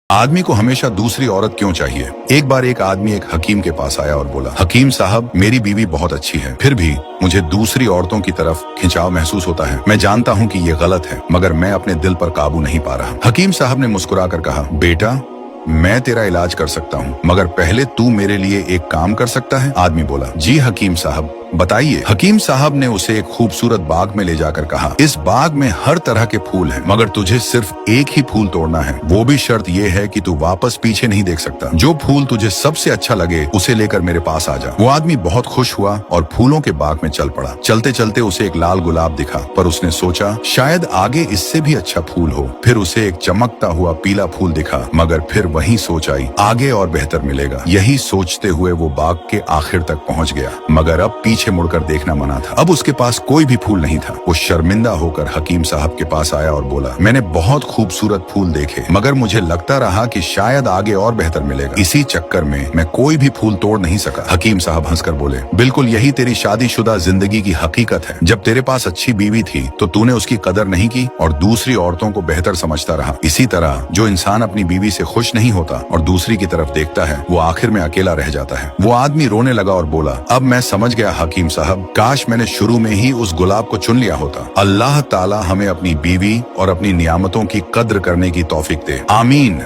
आदमी को हमेशा दूसरी औरत क्यों चाहिए? एक बार एक आदमी एक हकीम के पास आया और बोला, हकीम साहब, मेरी बीवी बहुत अच्छी है, फिर भी मुझे दूसरी औरतों की तरफ खिंचाव महसूस होता है। मैं जानता हूँ कि ये गलत है, मगर मैं अपने दिल पर काबू नहीं पा रहा। हकीम साहब ने मुस्कुराकर कहा, बेटा, मैं तेरा इलाज कर सकता हूँ, मगर पहले तू मेरे लिए एक काम कर सकता है? आदमी बोला, जी हकीम साहब, बताइए। हकीम साहब ने उसे एक खूबसूरत बाग में ले जाकर कहा, इस बाग में हर तरह के फूल हैं, मगर तुझे सिर्फ एक ही फूल तोड़ना है। वो भी शर्त ये है कि तू वापस पीछे नहीं देख सकता। जो फूल तुझे सबसे अच्छा लगे उसे लेकर मेरे पास आ जा। वो आदमी बहुत खुश हुआ और फूलों के बाग में चल पड़ा। चलते चलते उसे एक लाल गुलाब दिखा, पर उसने सोचा शायद आगे इससे भी अच्छा फूल हो। फिर उसे एक चमकता हुआ पीला फूल दिखा, मगर फिर वही सोच आई, आगे और बेहतर मिलेगा। यही सोचते हुए वो बाग के आखिर तक पहुंच गया, मगर अब पीछे मुड़कर देखना मना था। अब उसके पास कोई भी फूल नहीं था। वो शर्मिंदा होकर हकीम साहब के पास आया और बोला, मैंने बहुत खूबसूरत फूल देखे, मगर मुझे लगता रहा कि शायद आगे और बेहतर मिलेगा। इसी चक्कर में मैं कोई भी फूल तोड़ नहीं सका। हकीम साहब हंसकर बोले, बिल्कुल यही तेरी शादीशुदा जिंदगी की हकीकत है। जब तेरे पास अच्छी बीवी थी तो तूने उसकी कदर नहीं की और दूसरी औरतों को बेहतर समझता रहा। इसी तरह जो इंसान अपनी बीवी से खुश नहीं होता और दूसरी की तरफ देखता है, वो आखिर में अकेला रह जाता है। वो आदमी रोने लगा और बोला, अब मैं समझ गया हकीम साहब, काश मैंने शुरू में ही उस गुलाब को चुन लिया होता। अल्लाह ताला हमें अपनी बीवी और अपनी नियामतों की कद्र करने की तौफीक दे। आमीन।